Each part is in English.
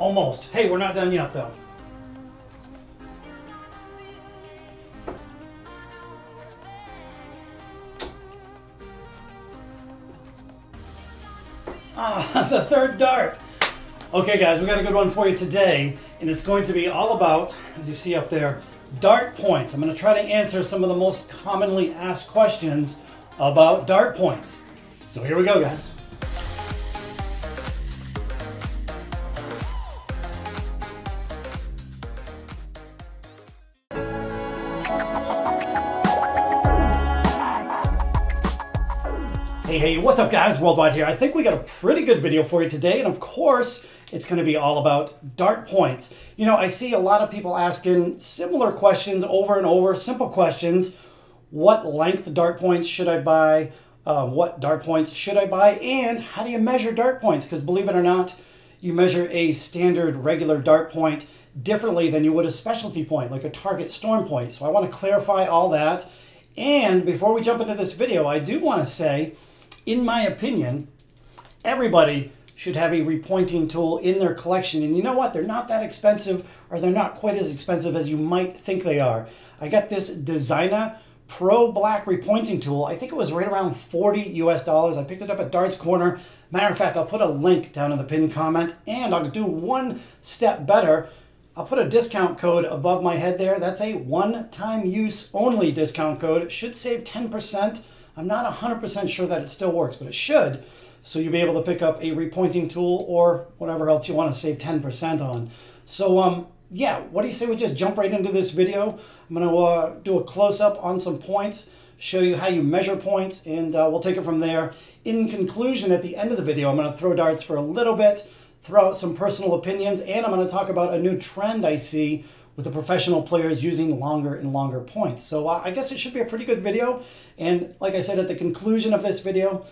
Almost. Hey, we're not done yet though. The third dart. Okay guys, we got a good one for you today, and it's going to be all about, as you see up there, dart points. I'm going to try to answer some of the most commonly asked questions about dart points. So here we go, guys. Hey, what's up guys? Worldwide here. I think we got a pretty good video for you today, and of course, it's going to be all about dart points. You know, I see a lot of people asking similar questions over and over, simple questions. What length dart points should I buy? What dart points should I buy? And how do you measure dart points? Because believe it or not, you measure a standard regular dart point differently than you would a specialty point, like a target storm point. So I want to clarify all that. And before we jump into this video, I do want to say, in my opinion, everybody should have a repointing tool in their collection. And you know what? They're not that expensive, or they're not quite as expensive as you might think they are. I got this Designer Pro Black repointing tool. I think it was right around $40 US. I picked it up at Darts Corner. Matter of fact, I'll put a link down in the pinned comment, and I'll do one step better. I'll put a discount code above my head there. That's a one-time use only discount code. It should save 10%. I'm not 100% sure that it still works, but it should. So you'll be able to pick up a repointing tool or whatever else you want to save 10% on. So yeah, what do you say we just jump right into this video? I'm going to do a close-up on some points, show you how you measure points, and we'll take it from there. In conclusion, at the end of the video, I'm going to throw darts for a little bit, throw out some personal opinions, and I'm going to talk about a new trend I see with the professional players using longer and longer points. So I guess it should be a pretty good video. And like I said, at the conclusion of this video,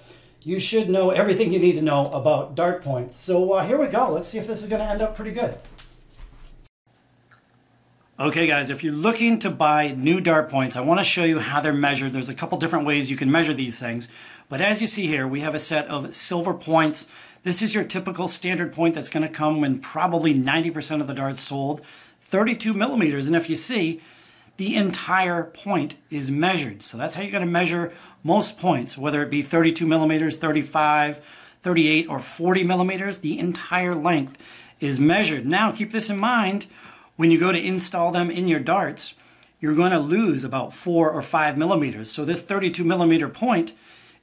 you should know everything you need to know about dart points. So here we go. Let's see if this is going to end up pretty good. Okay guys, if you're looking to buy new dart points, I want to show you how they're measured. There's a couple different ways you can measure these things. But as you see here, we have a set of silver points. This is your typical standard point that's going to come when probably 90% of the darts sold. 32 millimeters, and if you see, the entire point is measured. So that's how you're going to measure most points, whether it be 32 millimeters, 35, 38, or 40 millimeters, the entire length is measured. Now keep this in mind, when you go to install them in your darts, you're going to lose about 4 or 5 millimeters. So this 32 millimeter point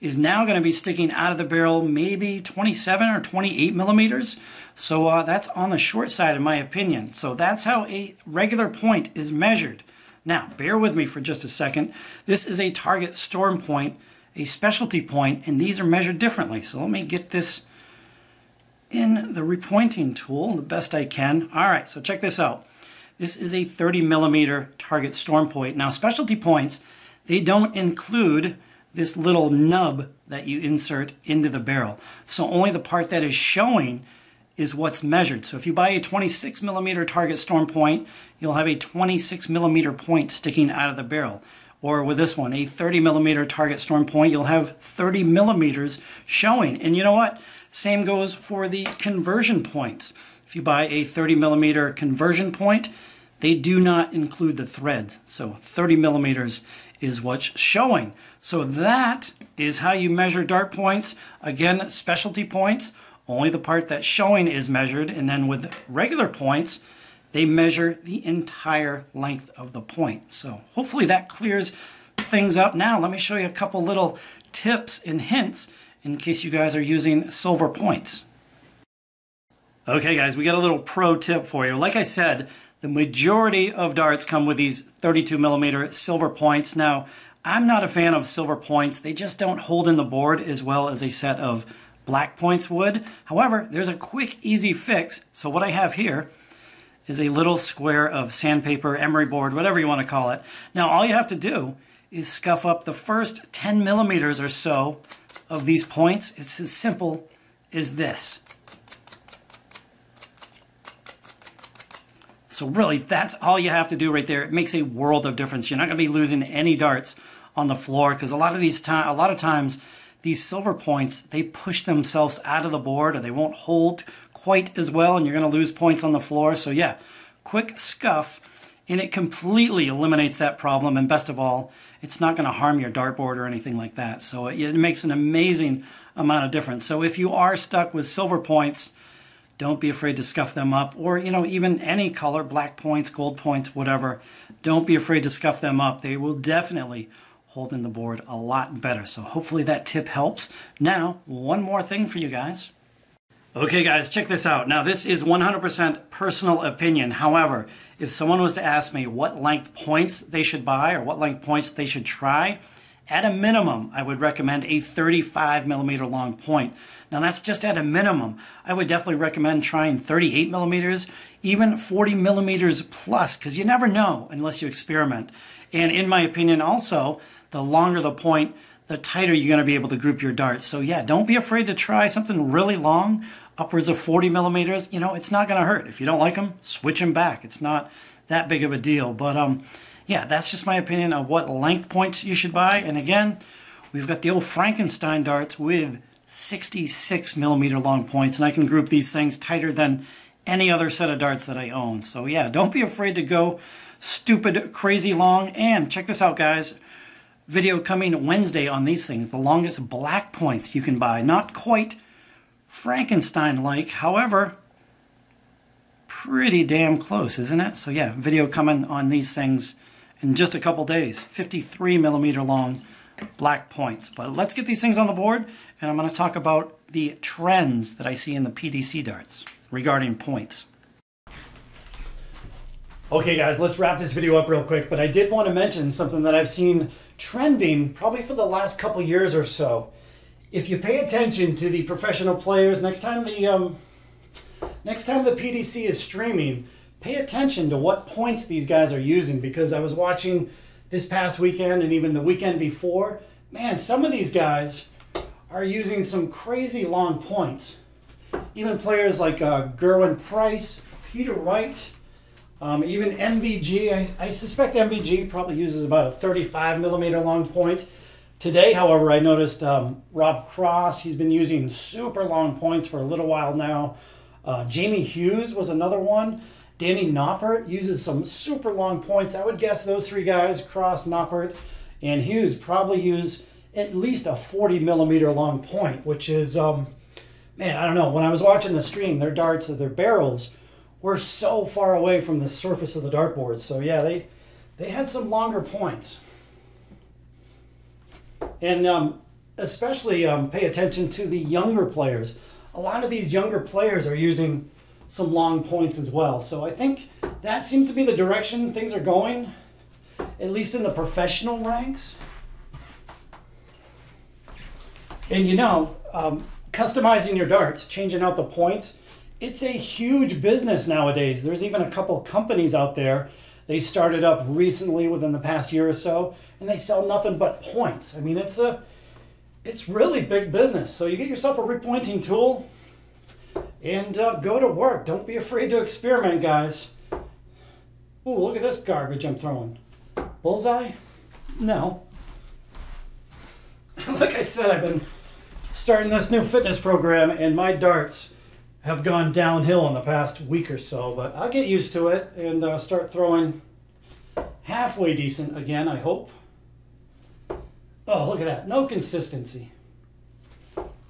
is now going to be sticking out of the barrel maybe 27 or 28 millimeters. So that's on the short side in my opinion. So that's how a regular point is measured. Now, bear with me for just a second. This is a target storm point, a specialty point, and these are measured differently. So let me get this in the repointing tool the best I can. All right, so check this out. This is a 30 millimeter target storm point. Now, specialty points, they don't include this little nub that you insert into the barrel. So only the part that is showing is what's measured. So if you buy a 26 millimeter target storm point, you'll have a 26 millimeter point sticking out of the barrel. Or with this one, a 30 millimeter target storm point, you'll have 30 millimeters showing. And you know what? Same goes for the conversion points. If you buy a 30 millimeter conversion point, they do not include the threads. So 30 millimeters is what's showing. So that is how you measure dart points. Again, specialty points, only the part that's showing is measured. And then with regular points, they measure the entire length of the point. So hopefully that clears things up. Now let me show you a couple little tips and hints in case you guys are using silver points. Okay guys, we got a little pro tip for you. Like I said, the majority of darts come with these 32 millimeter silver points. Now, I'm not a fan of silver points. They just don't hold in the board as well as a set of black points would. However, there's a quick, easy fix. So what I have here is a little square of sandpaper, emery board, whatever you want to call it. Now, all you have to do is scuff up the first 10 millimeters or so of these points. It's as simple as this. So really, that's all you have to do right there. It makes a world of difference. You're not going to be losing any darts on the floor because a lot of times these silver points, they push themselves out of the board or they won't hold quite as well, and you're going to lose points on the floor. So yeah, quick scuff, and it completely eliminates that problem. And best of all, it's not going to harm your dartboard or anything like that. So it makes an amazing amount of difference. So if you are stuck with silver points, don't be afraid to scuff them up, or even any color, black points, gold points, whatever. Don't be afraid to scuff them up. They will definitely hold in the board a lot better. So hopefully that tip helps. Now, one more thing for you guys. Okay guys, check this out. Now this is 100% personal opinion. However, if someone was to ask me what length points they should buy or what length points they should try, at a minimum, I would recommend a 35 millimeter long point. Now that's just at a minimum. I would definitely recommend trying 38 millimeters, even 40 millimeters plus, because you never know unless you experiment. And in my opinion also, the longer the point, the tighter you're going to be able to group your darts. So yeah, don't be afraid to try something really long, upwards of 40 millimeters. It's not going to hurt. If you don't like them, switch them back. It's not that big of a deal. But yeah, that's just my opinion of what length points you should buy. And again, we've got the old Frankenstein darts with 66 millimeter long points, and I can group these things tighter than any other set of darts that I own. So yeah, don't be afraid to go stupid, crazy long. And check this out, guys. Video coming Wednesday on these things. The longest black points you can buy. Not quite Frankenstein-like, however, pretty damn close, isn't it? So yeah, video coming on these things in just a couple days. 53 millimeter long black points. But let's get these things on the board, and I'm going to talk about the trends that I see in the PDC darts regarding points. Okay guys, let's wrap this video up real quick, but I did want to mention something that I've seen trending probably for the last couple years or so. If you pay attention to the professional players, next time the PDC is streaming, pay attention to what points these guys are using, because I was watching this past weekend and even the weekend before. Man, some of these guys are using some crazy long points. Even players like Gerwin Price, Peter Wright, even MVG. I suspect MVG probably uses about a 35 millimeter long point. Today, however, I noticed Rob Cross, he's been using super long points for a little while now. Jamie Hughes was another one. Danny Noppert uses some super long points. I would guess those three guys, Cross, Noppert, and Hughes, probably use at least a 40 millimeter long point, which is, man, I don't know. When I was watching the stream, their darts, their barrels were so far away from the surface of the dartboard. So yeah, they had some longer points. And especially pay attention to the younger players. A lot of these younger players are using some long points as well. So I think that seems to be the direction things are going, at least in the professional ranks. And customizing your darts, changing out the points, it's a huge business nowadays. There's even a couple companies out there. They started up recently within the past year or so, and they sell nothing but points. I mean, it's really big business. So you get yourself a repointing tool and go to work. Don't be afraid to experiment, guys. Ooh, look at this garbage I'm throwing. Bullseye? No. Like I said, I've been starting this new fitness program, and my darts have gone downhill in the past week or so, but I'll get used to it and start throwing halfway decent again, I hope. Oh, look at that. No consistency.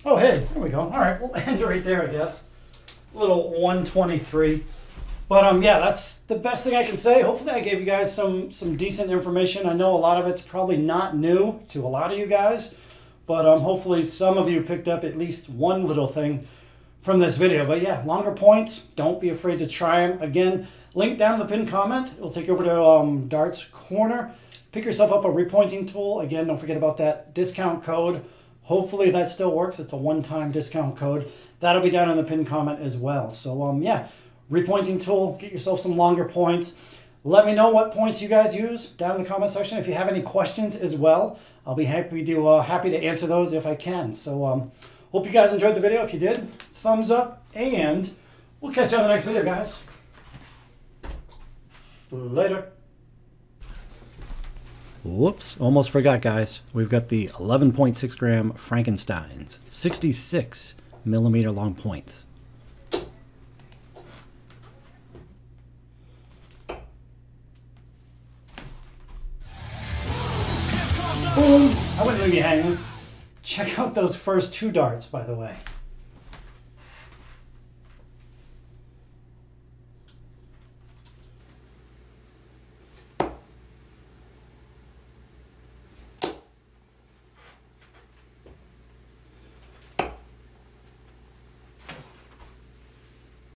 Oh, hey, there we go. All right, we'll end right there, I guess. A little 123. But yeah, that's the best thing I can say. Hopefully I gave you guys some decent information. I know a lot of it's probably not new to a lot of you guys, but hopefully some of you picked up at least one little thing from this video. But yeah, longer points, don't be afraid to try them. Again, link down in the pinned comment. It'll take you over to Darts Corner. Pick yourself up a repointing tool. Again, don't forget about that discount code. Hopefully that still works. It's a one-time discount code. That'll be down in the pinned comment as well. So yeah, repointing tool, get yourself some longer points. Let me know what points you guys use down in the comment section. If you have any questions as well, I'll be happy to answer those if I can. So hope you guys enjoyed the video. If you did, thumbs up, and we'll catch you on the next video, guys. Later. Whoops, almost forgot, guys. We've got the 11.6 gram Frankensteins, 66 millimeter long points. leave you hanging. Check out those first 2 darts, by the way.